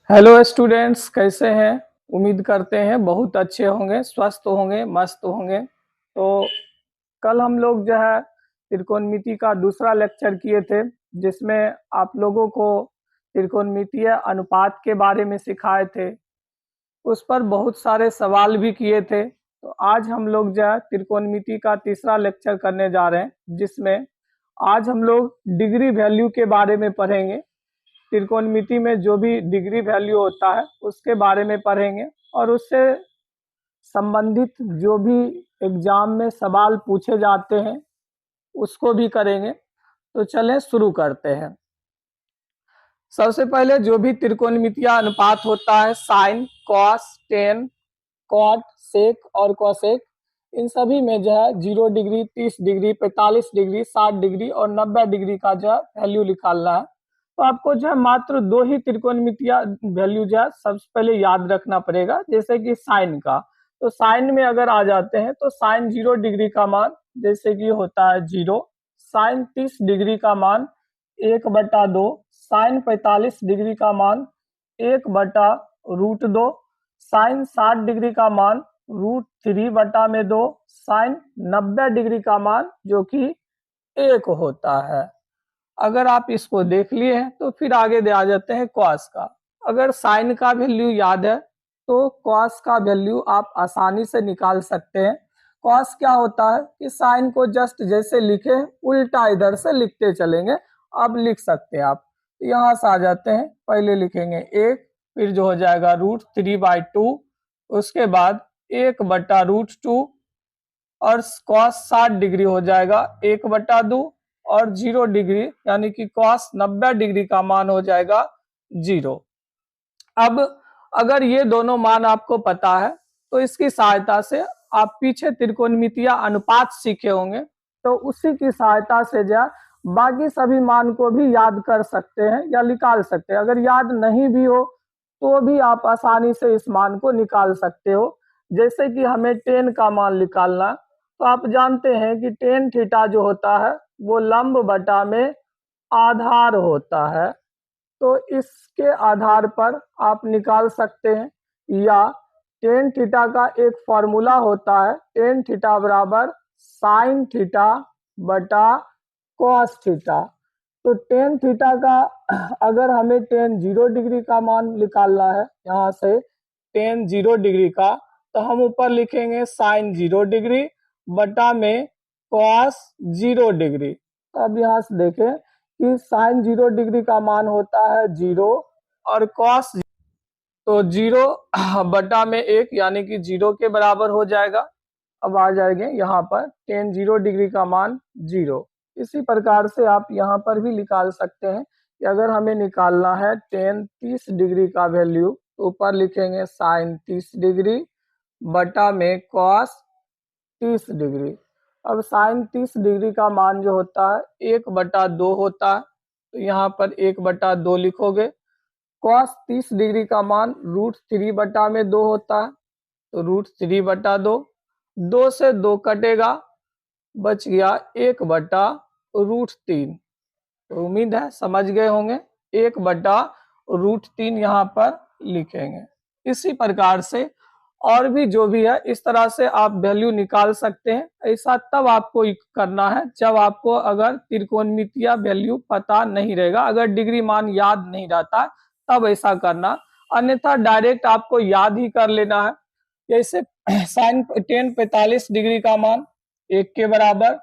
Hello students, कैसे हैं? उम्मीद करते हैं बहुत अच्छे होंगे, स्वस्थ होंगे, मस्त होंगे। तो कल हम लोग जो है त्रिकोणमिति का दूसरा लेक्चर किए थे, जिसमें आप लोगों को त्रिकोणमितीय अनुपात के बारे में सिखाए थे। उस पर बहुत सारे सवाल भी किए थे। तो आज हम लोग जो है त्रिकोणमिति का तीसरा लेक्चर करने जा रहे हैं, जिसमें आज हम लोग डिग्री वैल्यू के बारे में पढ़ेंगे। त्रिकोणमिति में जो भी डिग्री वैल्यू होता है उसके बारे में पढ़ेंगे, और उससे संबंधित जो भी एग्जाम में सवाल पूछे जाते हैं उसको भी करेंगे। तो चलें शुरू करते हैं। सबसे पहले जो भी त्रिकोणमितीय अनुपात होता है, साइन, कॉस, टेन, कॉट, सेक और कोसेक, इन सभी में जो है 0 डिग्री, 30 डिग्री, 45 डिग्री, 60 डिग्री और 90 डिग्री का जो है वैल्यू निकालना है। तो आपको जो है मात्र दो ही त्रिकोणमितीय वैल्यू जो है सबसे पहले याद रखना पड़ेगा। जैसे कि साइन का, तो साइन में अगर आ जाते हैं तो साइन 0 डिग्री का मान जैसे कि होता है 0, साइन 30 डिग्री का मान 1/2, साइन 45 डिग्री का मान 1/√2, साइन 60 डिग्री का मान √3/2, साइन 90 डिग्री का मान जो कि 1 होता है। अगर आप इसको देख लिए हैं तो फिर आगे दे आ जाते हैं कॉस का। अगर साइन का वैल्यू याद है तो कॉस का वैल्यू आप आसानी से निकाल सकते हैं। कॉस क्या होता है कि साइन को जस्ट जैसे लिखे उल्टा इधर से लिखते चलेंगे। अब लिख सकते हैं आप, यहाँ से आ जाते हैं, पहले लिखेंगे 1, फिर जो हो जाएगा √3/2, उसके बाद 1/√2 और कॉस 60 डिग्री हो जाएगा 1/2, और 0 डिग्री यानी कि कॉस 90 डिग्री का मान हो जाएगा 0। अब अगर ये दोनों मान आपको पता है तो इसकी सहायता से आप पीछे त्रिकोणमितीय अनुपात सीखे होंगे, तो उसी की सहायता से जो बाकी सभी मान को भी याद कर सकते हैं या निकाल सकते हैं। अगर याद नहीं भी हो तो भी आप आसानी से इस मान को निकाल सकते हो। जैसे कि हमें टेन का मान निकालना, तो आप जानते हैं कि टेन थीटा जो होता है वो लंब बटा में आधार होता है। तो इसके आधार पर आप निकाल सकते हैं, या टेन थीटा का एक फॉर्मूला होता है, टेन थीटा बराबर साइन थीटा बटा कॉस थीटा। तो टेन थीटा का अगर हमें टेन 0 डिग्री का मान निकालना है, यहाँ से टेन 0 डिग्री का, तो हम ऊपर लिखेंगे साइन 0 डिग्री बटा में कॉस 0 डिग्री। अब यहाँ से देखें कि साइन 0 डिग्री का मान होता है 0 और कॉस तो 0/1 यानी कि 0 के बराबर हो जाएगा। अब आ जाएंगे यहाँ पर टेन 0 डिग्री का मान 0। इसी प्रकार से आप यहाँ पर भी निकाल सकते हैं कि अगर हमें निकालना है टेन 30 डिग्री का वैल्यू, तो ऊपर लिखेंगे साइन 30 डिग्री बटा में कॉस 30 डिग्री। अब साइन 30 डिग्री का मान जो होता है 1/2 होता है, तो यहाँ पर 1/2 लिखोगे। कॉस 30 डिग्री का मान √3/2 होता है, तो √3/2, 2 से 2 कटेगा, बच गया 1/√3। तो उम्मीद है समझ गए होंगे, 1/√3 यहाँ पर लिखेंगे। इसी प्रकार से और भी जो भी है इस तरह से आप वैल्यू निकाल सकते हैं। ऐसा तब आपको करना है जब आपको अगर त्रिकोणमितीय वैल्यू पता नहीं रहेगा, अगर डिग्री मान याद नहीं रहता तब ऐसा करना, अन्यथा डायरेक्ट आपको याद ही कर लेना है। जैसे साइन टेन 45 डिग्री का मान 1 के बराबर,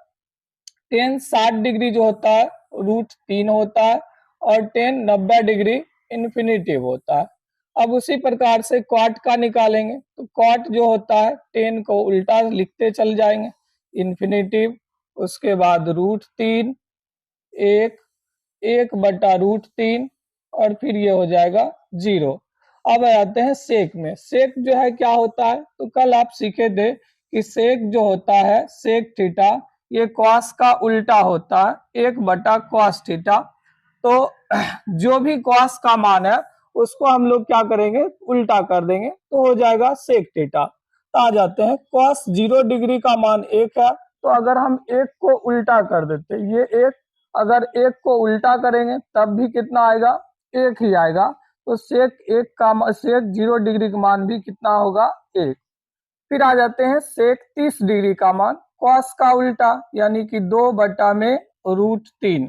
टेन 60 डिग्री जो होता है √3 होता है, और टेन 90 डिग्री इन्फिनिटिव होता है। अब उसी प्रकार से कॉट का निकालेंगे, तो कॉट जो होता है टेन को उल्टा लिखते चल जाएंगे, इन्फिनिटिव, उसके बाद √3, 1/√3 और फिर ये हो जाएगा 0। अब आते हैं सेक में। सेक जो है क्या होता है, तो कल आप सीखे थे कि सेक जो होता है सेक थीटा, ये कॉस का उल्टा होता है 1/cos थीटा। तो जो भी कॉस का मान है उसको हम लोग क्या करेंगे, उल्टा कर देंगे, तो हो जाएगा सेक थीटा। तो आ जाते हैं कॉस 0 डिग्री का मान 1 है, तो अगर हम 1 को उल्टा कर देते, ये 1 अगर 1 को उल्टा करेंगे तब भी कितना आएगा, 1 ही आएगा। तो सेक 0 डिग्री का मान भी कितना होगा 1। फिर आ जाते हैं सेक 30 डिग्री का मान, कॉस का उल्टा यानी कि 2/√3।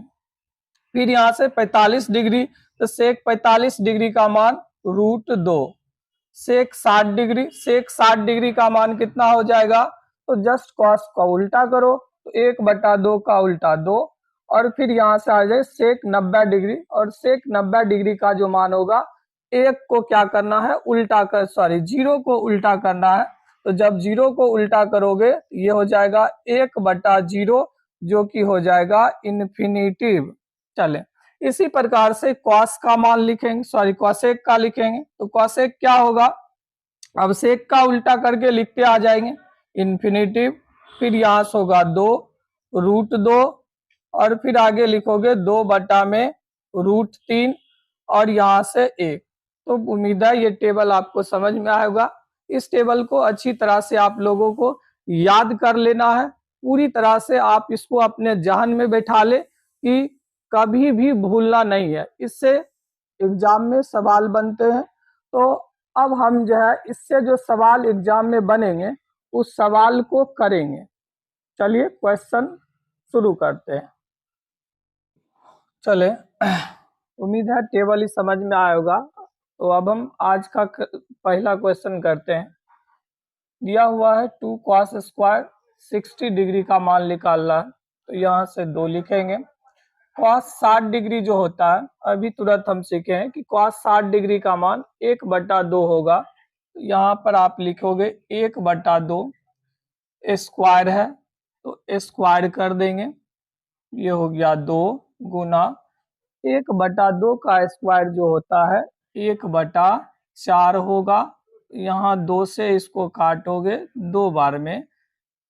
फिर यहाँ से 45 डिग्री, तो सेक 45 डिग्री का मान √2। सेक 60 डिग्री का मान कितना हो जाएगा, तो जस्ट कॉस का उल्टा करो, तो 1/2 का उल्टा 2। और फिर यहाँ से आ जाए सेक 90 डिग्री, और सेक 90 डिग्री का जो मान होगा, एक को क्या करना है उल्टा कर, सॉरी 0 को उल्टा करना है। तो जब 0 को उल्टा करोगे ये हो जाएगा 1/0, जो कि हो जाएगा इन्फिनिटिव। चले इसी प्रकार से कॉस का मान लिखेंगे, सॉरी कॉसेक का लिखेंगे, तो कॉसेक क्या होगा, अब सेक का उल्टा करके लिखते आ जाएंगे इन्फिनिटिव। फिर यहाँ से होगा 2√2, और फिर आगे लिखोगे 2/√3, और यहाँ से 1। तो उम्मीद है ये टेबल आपको समझ में आएगा। इस टेबल को अच्छी तरह से आप लोगों को याद कर लेना है, पूरी तरह से आप इसको अपने जहन में बैठा ले कि कभी भी भूलना नहीं है, इससे एग्जाम में सवाल बनते हैं। तो अब हम जो है इससे जो सवाल एग्जाम में बनेंगे उस सवाल को करेंगे। चलिए क्वेश्चन शुरू करते हैं। चले उम्मीद है टेबल ही समझ में आया होगा। तो अब हम आज का पहला क्वेश्चन करते हैं। दिया हुआ है 2 cos स्क्वायर 60 डिग्री का मान निकालना है, तो यहाँ से 2 लिखेंगे। cos 60 डिग्री जो होता है, अभी तुरंत हम सीखे हैं कि cos 60 डिग्री का मान 1/2 होगा। तो यहाँ पर आप लिखोगे 1/2 स्क्वायर है, तो स्क्वायर कर देंगे, ये हो गया 2 गुना 1/2 का स्क्वायर जो होता है 1/4 होगा। यहाँ 2 से इसको काटोगे 2 बार में,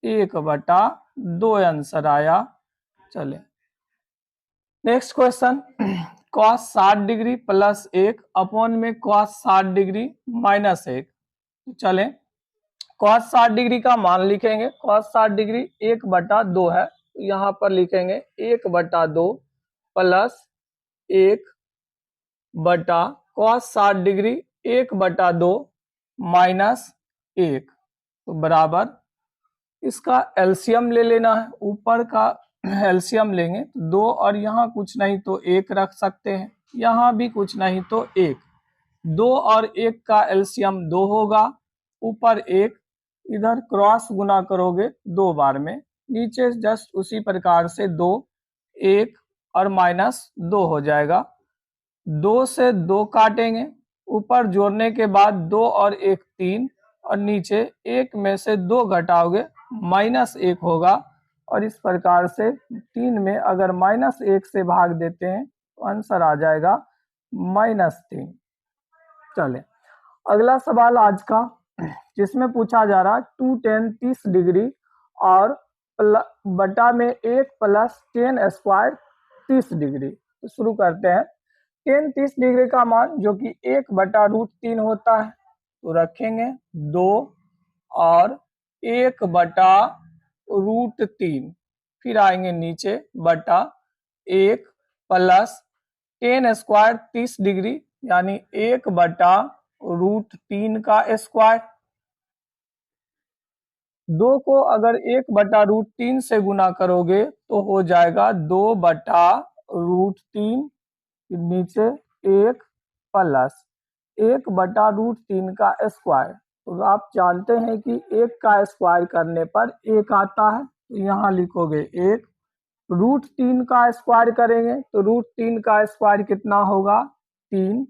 1/2 आंसर आया। चले next question, cos 60 degree plus 1 upon में cos 60 डिग्री माइनस 1। चले cos 60 डिग्री का मान लिखेंगे, cos 60 डिग्री 1/2 है, तो यहाँ पर लिखेंगे 1/2 प्लस 1 cos 60 डिग्री 1/2 माइनस 1, तो बराबर इसका एलसीएम ले लेना है। ऊपर का एलसीएम लेंगे तो 2 और यहाँ कुछ नहीं तो 1 रख सकते हैं, यहाँ भी कुछ नहीं तो 1। 2 और 1 का एलसीएम 2 होगा, ऊपर 1, इधर क्रॉस गुना करोगे 2 बार में, नीचे जस्ट उसी प्रकार से 2, 1 और -2 हो जाएगा। 2 से 2 काटेंगे, ऊपर जोड़ने के बाद 2 और 1 3, और नीचे 1 में से 2 घटाओगे -1 होगा। और इस प्रकार से 3 में अगर -1 से भाग देते हैं तो आंसर आ जाएगा -3। चले अगला सवाल आज का, जिसमें पूछा जा रहा है 2 tan 30 डिग्री और बटा में 1 प्लस tan स्क्वायर 30 डिग्री। तो शुरू करते हैं। tan 30 डिग्री का मान जो कि 1/√3 होता है, तो रखेंगे 2 और 1/√3, फिर आएंगे नीचे बटा 1 प्लस tan स्क्वायर 30 डिग्री यानी 1/√3 का स्क्वायर। 2 को अगर 1/√3 से गुना करोगे तो हो जाएगा 2/√3, नीचे 1 प्लस 1/√3 का स्क्वायर। तो आप जानते हैं कि 1 का स्क्वायर करने पर 1 आता है, तो यहाँ लिखोगे 1। √3 का स्क्वायर करेंगे तो √3 का स्क्वायर कितना होगा 3।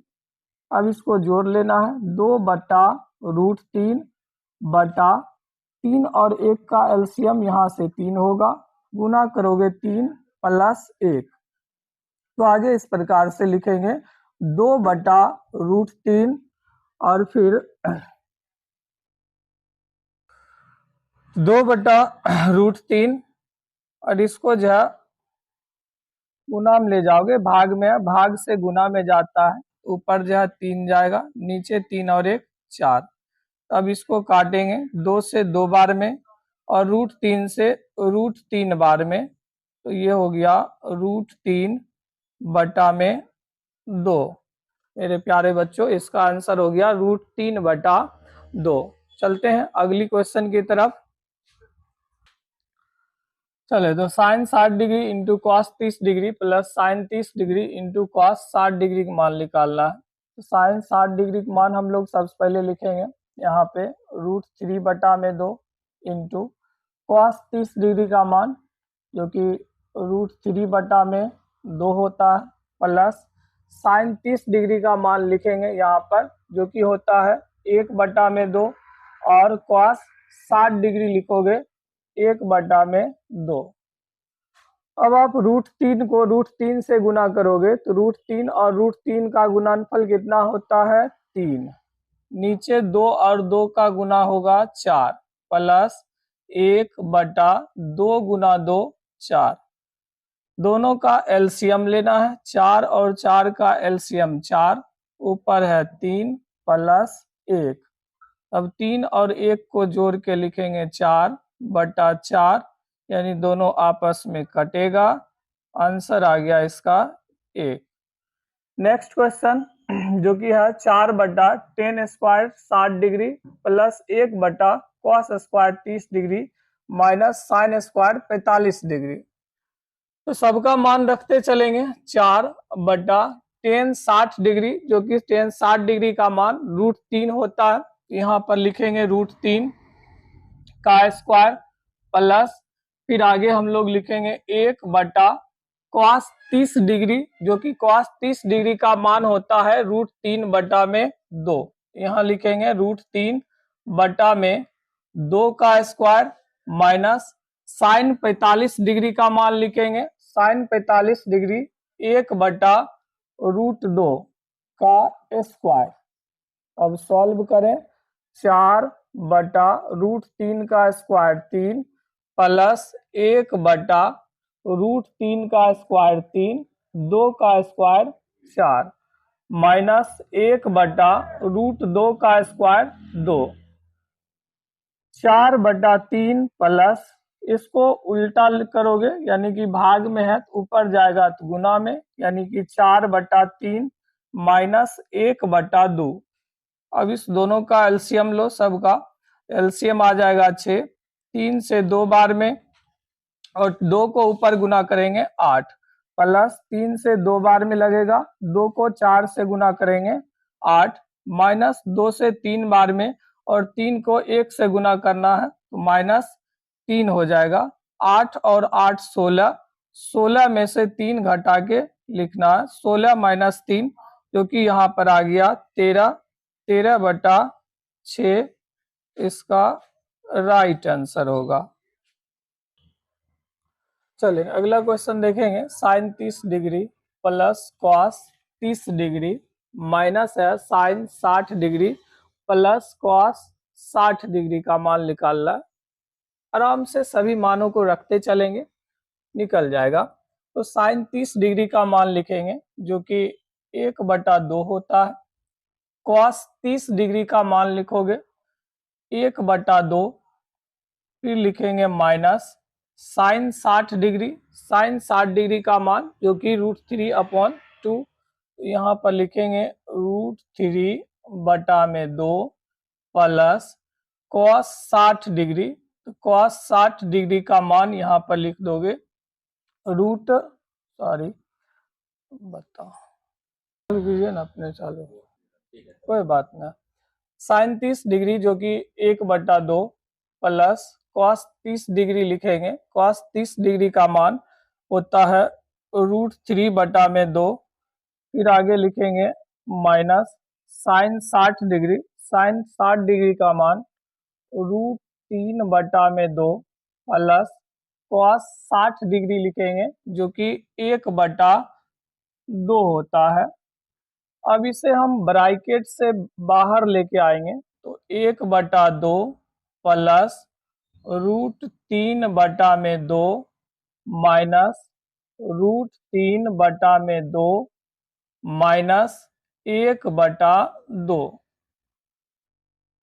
अब इसको जोड़ लेना है, 2/√3 बटा 3 और 1 का एलसीएम यहाँ से 3 होगा, गुना करोगे 3 प्लस 1। तो आगे इस प्रकार से लिखेंगे 2/√3 और फिर 2/√3, और इसको जो है गुना में ले जाओगे, भाग में है, भाग से गुना में जाता है, ऊपर जो है 3 जाएगा, नीचे 3 और 1 4। अब इसको काटेंगे 2 से 2 बार में और √3 से √3 बार में, तो ये हो गया √3 बटा में 2। मेरे प्यारे बच्चों, इसका आंसर हो गया √3/2। चलते हैं अगली क्वेश्चन की तरफ। चले तो sine 60 degree into cos 30 degree plus sine 30 degree into cos 60 degree का मान निकालना है। तो साइन 60 डिग्री का मान हम लोग सबसे पहले लिखेंगे यहाँ पे √3/2 इंटू कॉस 30 डिग्री का मान जो कि √3/2 होता है प्लस साइन 30 डिग्री का मान लिखेंगे यहाँ पर जो कि होता है 1/2 और कॉस 60 डिग्री लिखोगे 1/2। अब आप √3 को √3 से गुना करोगे तो √3 और √3 का गुणनफल कितना होता है 3। नीचे 2 और 2 का गुना होगा 4 प्लस 1/2 गुना 2 4। दोनों का एलसीएम लेना है, 4 और 4 का एलसीएम 4, ऊपर है 3 प्लस 1। अब 3 और 1 को जोड़ के लिखेंगे 4/4, यानी दोनों आपस में कटेगा। आंसर आ गया इसका 1। नेक्स्ट क्वेश्चन जो कि है 4/tan² 60 degree plus 1/cos² 30 degree minus sin² 45 degree. तो सबका मान रखते चलेंगे। 4/tan 60 डिग्री जो कि tan 60 डिग्री का मान √3 होता है, यहाँ पर लिखेंगे √3 का स्क्वायर प्लस फिर आगे हम लोग लिखेंगे 1/cos 30 डिग्री जो कि cos 30 डिग्री का मान होता है √3/2। यहाँ लिखेंगे √3/2 का स्क्वायर माइनस साइन 45 डिग्री का मान लिखेंगे साइन 45 डिग्री 1/√2 का स्क्वायर। अब सॉल्व करें। 4/√3 का स्क्वायर 3 प्लस 1/√3 का स्क्वायर 3, 2 का स्क्वायर 4 माइनस 1/√2 का स्क्वायर 2। 4/3 प्लस इसको उल्टा करोगे यानी कि भाग में है तो ऊपर जाएगा तो गुना में, यानी कि 4/3 माइनस 1/2। अब इस दोनों का एलसीएम लो, सबका एलसीएम आ जाएगा 6, 3 से 2 बार में और 2 को ऊपर गुना करेंगे 8 प्लस 3 से 2 बार में लगेगा, 2 को 4 से गुना करेंगे 8 माइनस 2 से 3 बार में और 3 को 1 से गुना करना है तो -3 हो जाएगा। 8 और 8 16, 16 में से 3 घटा के लिखना है 16 माइनस 3 जो कि यहाँ पर आ गया 13, 13/6 इसका राइट आंसर होगा। चलिए अगला क्वेश्चन देखेंगे। Sine 30 degree plus cos 30 degree minus है sine 60 degree plus cos 60 degree का मान निकालना है। आराम से सभी मानों को रखते चलेंगे, निकल जाएगा। तो साइन 30 डिग्री का मान लिखेंगे जो कि 1/2 होता है। कॉस 30 डिग्री का मान लिखोगे 1/2, फिर लिखेंगे minus sine 60 degree, sine 60 degree का मान जो कि √3/2, यहाँ पर लिखेंगे √3/2 प्लस कॉस 60 डिग्री, तो कॉस 60 डिग्री का मान यहाँ पर लिख दोगे बताओ ना अपने, चालू कोई बात ना। साइन 30 डिग्री जो कि 1/2 प्लस कॉस 30 डिग्री लिखेंगे, कॉस 30 डिग्री का मान होता है √3/2, फिर आगे लिखेंगे minus sine 60 degree, sine 60 degree का मान √3/2 प्लस कॉस 60 डिग्री लिखेंगे जो कि 1/2 होता है। अब इसे हम ब्रैकेट से बाहर लेके आएंगे तो 1/2 प्लस √3/2 माइनस √3/2 माइनस 1/2।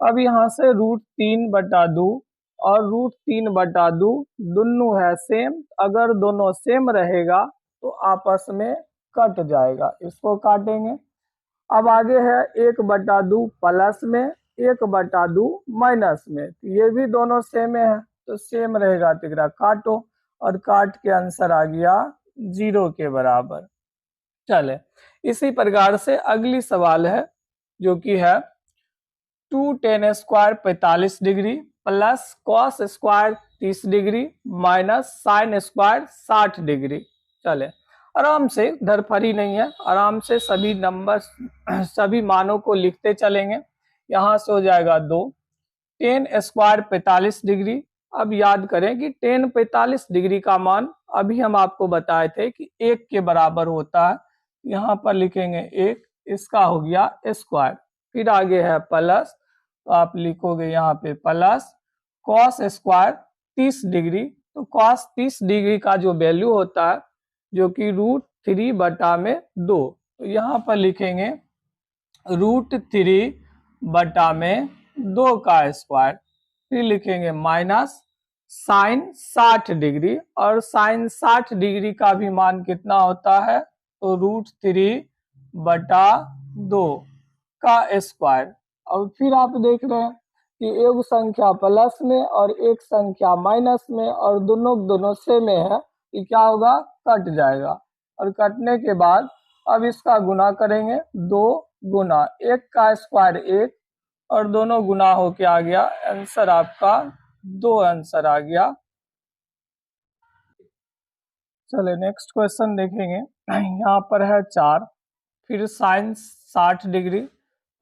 अब यहाँ से √3/2 और √3/2 दोनों है सेम, अगर दोनों सेम रहेगा तो आपस में कट जाएगा। इसको काटेंगे अब आगे है 1/2 प्लस में, 1/2 माइनस में, ये भी दोनों सेम है तो सेम रहेगा तिगड़ा काटो, और काट के आंसर आ गया 0 के बराबर। चले इसी प्रकार से अगली सवाल है जो कि है 2 tan square 45 degree plus cos square 30 degree minus sine square 60 degree. चले आराम से, धरफड़ी नहीं है, आराम से सभी नंबर सभी मानों को लिखते चलेंगे। यहाँ से हो जाएगा 2 tan स्क्वायर 45 डिग्री। अब याद करें कि tan 45 डिग्री का मान अभी हम आपको बताए थे कि 1 के बराबर होता है। यहाँ पर लिखेंगे 1, इसका हो गया स्क्वायर, फिर आगे है प्लस, तो आप लिखोगे यहाँ पे प्लस कॉस स्क्वायर 30 डिग्री। तो कॉस 30 डिग्री का जो वैल्यू होता है जो कि √3/2, तो यहाँ पर लिखेंगे √3/2 का स्क्वायर, फिर लिखेंगे माइनस साइन 60 डिग्री, और साइन 60 डिग्री का भी मान कितना होता है, तो √3/2 का स्क्वायर। और फिर आप देख रहे हैं कि एक संख्या प्लस में और एक संख्या माइनस में, और दोनों सेम में है, कि क्या होगा, कट जाएगा, और कटने के बाद अब इसका गुना करेंगे, 2 गुना 1 का स्क्वायर 1, और दोनों गुना होके आ गया आंसर आपका 2 आंसर आ गया। चले नेक्स्ट क्वेश्चन देखेंगे। यहाँ पर है 4, फिर साइन 60 डिग्री,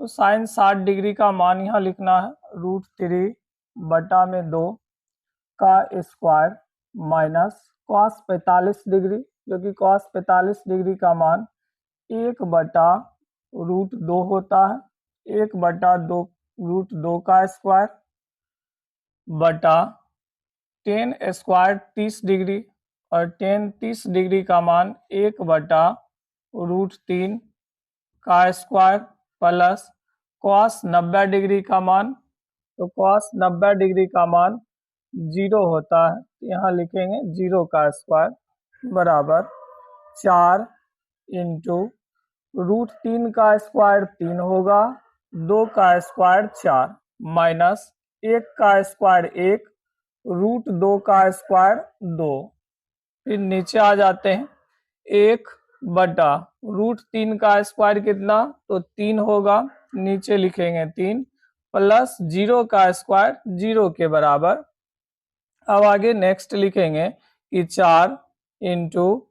तो साइन 60 डिग्री का मान यहाँ लिखना है √3/2 का स्क्वायर माइनस कॉस 45 डिग्री, जो कि कॉस 45 डिग्री का मान 1/√2 होता है, 1/2 का स्क्वायर बटा tan स्क्वायर 30 डिग्री, और tan 30 डिग्री का मान 1/√3 का स्क्वायर प्लस कॉस 90 डिग्री का मान, तो कॉस 90 डिग्री का मान 0 होता है, यहाँ लिखेंगे 0 का स्क्वायर बराबर 4 इंटू √3 का स्क्वायर 3 होगा, 2 का स्क्वायर 4 माइनस 1 का स्क्वायर 1, √2 का स्क्वायर 2। फिर नीचे आ जाते हैं, 1/√3 का स्क्वायर कितना, तो 3 होगा, नीचे लिखेंगे 3 प्लस 0 का स्क्वायर 0 के बराबर। अब आगे नेक्स्ट लिखेंगे कि 4 इंटू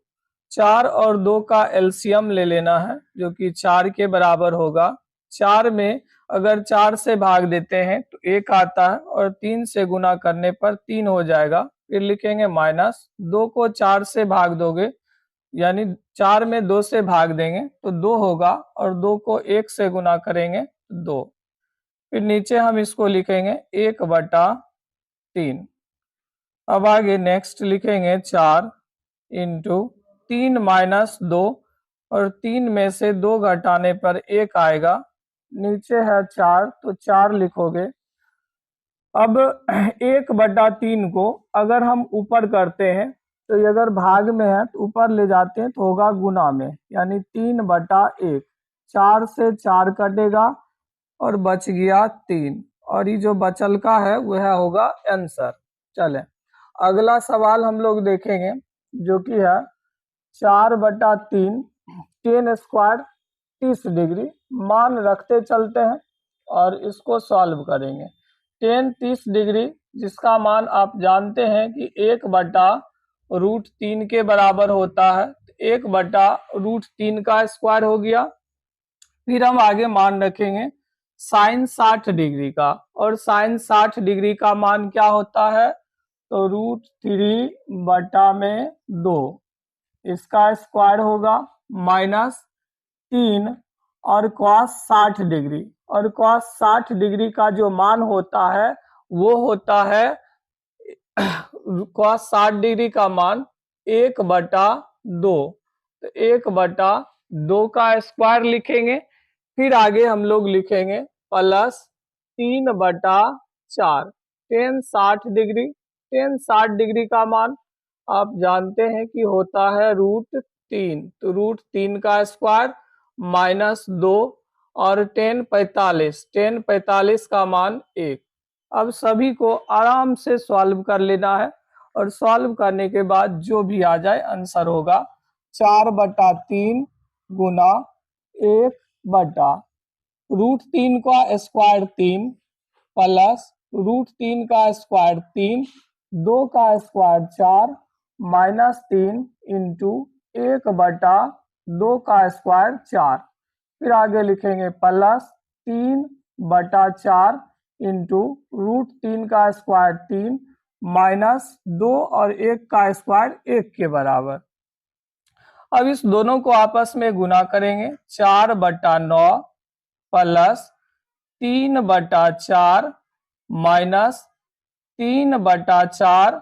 4 और 2 का एलसीएम ले लेना है, जो कि 4 के बराबर होगा। 4 में अगर 4 से भाग देते हैं तो 1 आता है, और 3 से गुना करने पर 3 हो जाएगा। फिर लिखेंगे माइनस 2 को 4 से भाग दोगे, यानी 4 में 2 से भाग देंगे तो 2 होगा, और 2 को 1 से गुना करेंगे 2। फिर नीचे हम इसको लिखेंगे 1/3। अब आगे नेक्स्ट लिखेंगे 4 इंटू 3 माइनस 2, और 3 में से 2 घटाने पर 1 आएगा, नीचे है 4 तो 4 लिखोगे। अब 1/3 को अगर हम ऊपर करते हैं तो ये अगर भाग में है तो ऊपर ले जाते हैं तो होगा गुना में, यानी 3/1, 4 से 4 कटेगा और बच गया 3, और ये जो बचल का है वह होगा आंसर। चले अगला सवाल हम लोग देखेंगे जो कि है 4/3 tan स्क्वायर 30 डिग्री, मान रखते चलते हैं और इसको सॉल्व करेंगे। tan 30 डिग्री जिसका मान आप जानते हैं कि 1/√3 के बराबर होता है, 1/√3 का स्क्वायर हो गया। फिर हम आगे मान रखेंगे साइन 60 डिग्री का, और साइन 60 डिग्री का मान क्या होता है, तो √3/2 इसका स्क्वायर होगा माइनस 3, और cos 60 डिग्री, और cos 60 डिग्री का जो मान होता है वो होता है cos 60 डिग्री का मान 1/2, तो 1/2 का स्क्वायर लिखेंगे। फिर आगे हम लोग लिखेंगे plus 3/4 tan 60 degree, tan 60 degree का मान आप जानते हैं कि होता है √3, तो √3 का स्क्वायर माइनस 2, और tan 45 का मान 1। अब सभी को आराम से सॉल्व कर लेना है और सॉल्व करने के बाद जो भी आ जाए आंसर होगा 4/3 गुना 1/√3 का स्क्वायर 3 प्लस √3 का स्क्वायर 3, 2 का स्क्वायर 4 -3 इंटू 1/2 का स्क्वायर 4। फिर आगे लिखेंगे प्लस 3/4 इंटू √3 का स्क्वायर 3 -2 और 1 का स्क्वायर 1 के बराबर। अब इस दोनों को आपस में गुना करेंगे 4/9 प्लस 3/4 माइनस 3/4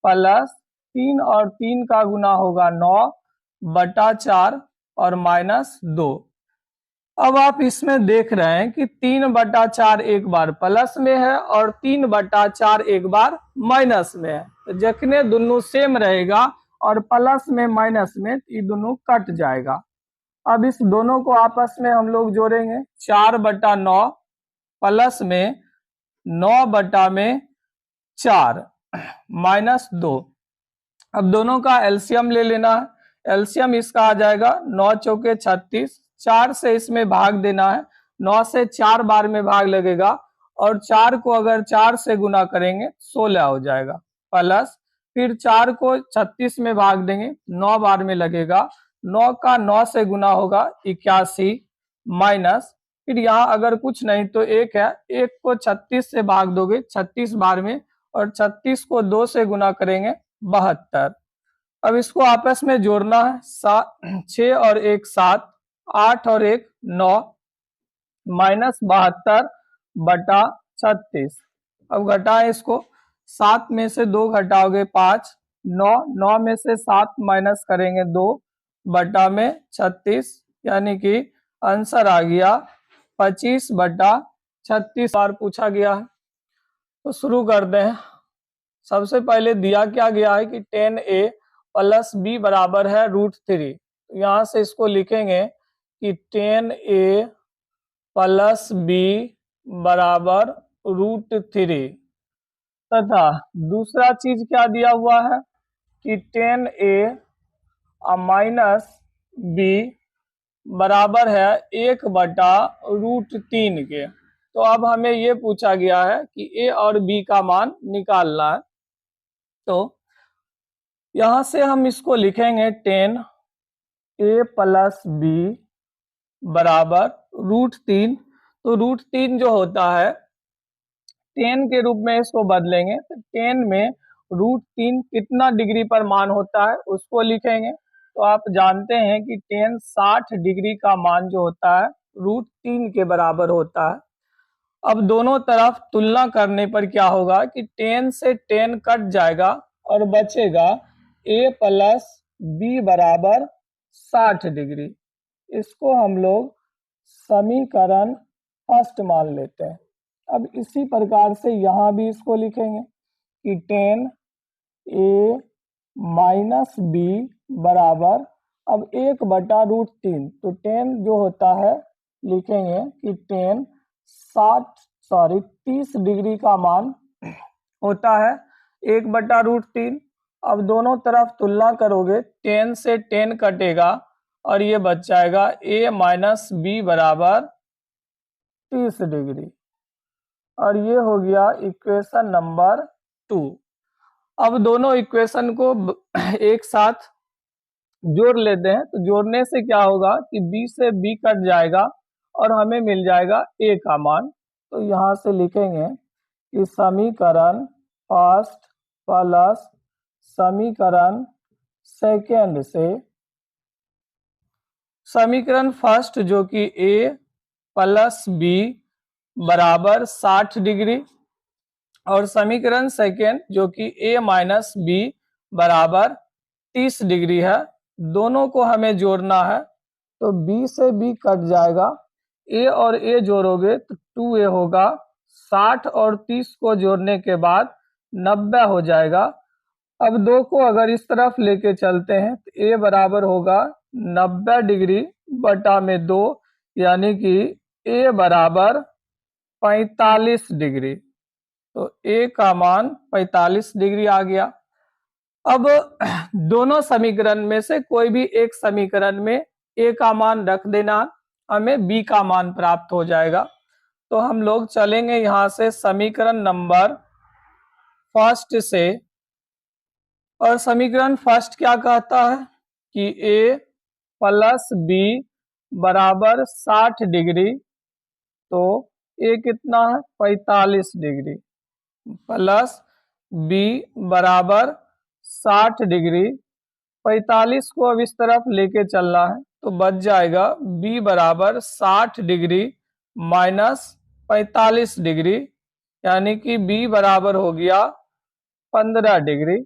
प्लस 3 और 3 का गुना होगा 9/4 और -2। अब आप इसमें देख रहे हैं कि 3/4 एक बार प्लस में है और 3/4 एक बार माइनस में है, तो जखने दोनों सेम रहेगा और प्लस में माइनस में ये दोनों कट जाएगा। अब इस दोनों को आपस में हम लोग जोड़ेंगे 4/9 प्लस में 9/4 -2। अब दोनों का एलसीएम ले लेना है। एलसीएम इसका आ जाएगा 9 चौके 36, 4 से इसमें भाग देना है, 9 से 4 बार में भाग लगेगा और 4 को अगर 4 से गुना करेंगे 16 हो जाएगा, प्लस फिर 4 को 36 में भाग देंगे 9 बार में लगेगा, 9 का 9 से गुना होगा 81 माइनस फिर यहाँ अगर कुछ नहीं तो 1 है, 1 को 36 से भाग दोगे 36 बार में और 36 को 2 से गुना करेंगे 72। अब इसको आपस में जोड़ना है 6 और 1 7, 8 और 1 9 -72/36। अब घटाएं इसको, 7 में से 2 घटाओगे 5, 9 में से 7 माइनस करेंगे 2/36, यानी कि आंसर आ गया 25/36 बार पूछा गया है। तो शुरू कर दें। सबसे पहले दिया क्या गया है कि tan A प्लस B बराबर है √3। यहाँ से इसको लिखेंगे कि tan A प्लस B बराबर √3 तथा दूसरा चीज क्या दिया हुआ है कि tan A माइनस B बराबर है 1/√3 के। तो अब हमें ये पूछा गया है कि A और B का मान निकालना है। तो यहां से हम इसको लिखेंगे tan A प्लस B बराबर √3। तो √3 जो होता है tan के रूप में इसको बदलेंगे, तो tan में √3 कितना डिग्री पर मान होता है उसको लिखेंगे। तो आप जानते हैं कि tan 60 डिग्री का मान जो होता है √3 के बराबर होता है। अब दोनों तरफ तुलना करने पर क्या होगा कि tan से tan कट जाएगा और बचेगा A प्लस B बराबर 60 डिग्री। इसको हम लोग समीकरण फर्स्ट मान लेते हैं। अब इसी प्रकार से यहाँ भी इसको लिखेंगे कि tan A माइनस B बराबर अब 1/√3। तो tan जो होता है लिखेंगे कि tan 30 डिग्री का मान होता है 1/√3। अब दोनों तरफ तुलना करोगे tan से tan कटेगा और ये बच जाएगा A माइनस B बराबर 30 डिग्री। और ये हो गया इक्वेशन नंबर 2। अब दोनों इक्वेशन को एक साथ जोड़ लेते हैं। तो जोड़ने से क्या होगा कि B से B कट जाएगा और हमें मिल जाएगा A का मान। तो यहाँ से लिखेंगे कि समीकरण फर्स्ट प्लस समीकरण सेकेंड से समीकरण फर्स्ट जो कि A प्लस B बराबर 60 डिग्री और समीकरण सेकेंड जो कि A माइनस B बराबर 30 डिग्री है, दोनों को हमें जोड़ना है। तो B से B कट जाएगा, A और A जोड़ोगे तो 2A होगा, 60 और 30 को जोड़ने के बाद 90 हो जाएगा। अब 2 को अगर इस तरफ लेके चलते हैं तो A बराबर होगा 90 डिग्री बटा में 2, यानी कि ए बराबर 45 डिग्री। तो ए का मान 45 डिग्री आ गया। अब दोनों समीकरण में से कोई भी एक समीकरण में ए का मान रख देना, हमें बी का मान प्राप्त हो जाएगा। तो हम लोग चलेंगे यहाँ से समीकरण नंबर फर्स्ट से, और समीकरण फर्स्ट क्या कहता है कि ए प्लस बी बराबर 60 डिग्री। तो ए कितना है 45 डिग्री, प्लस बी बराबर 60 डिग्री। 45 को अब इस तरफ लेके चलना है, तो बच जाएगा बी बराबर 60 डिग्री माइनस 45 डिग्री, यानी कि बी बराबर हो गया 15 डिग्री।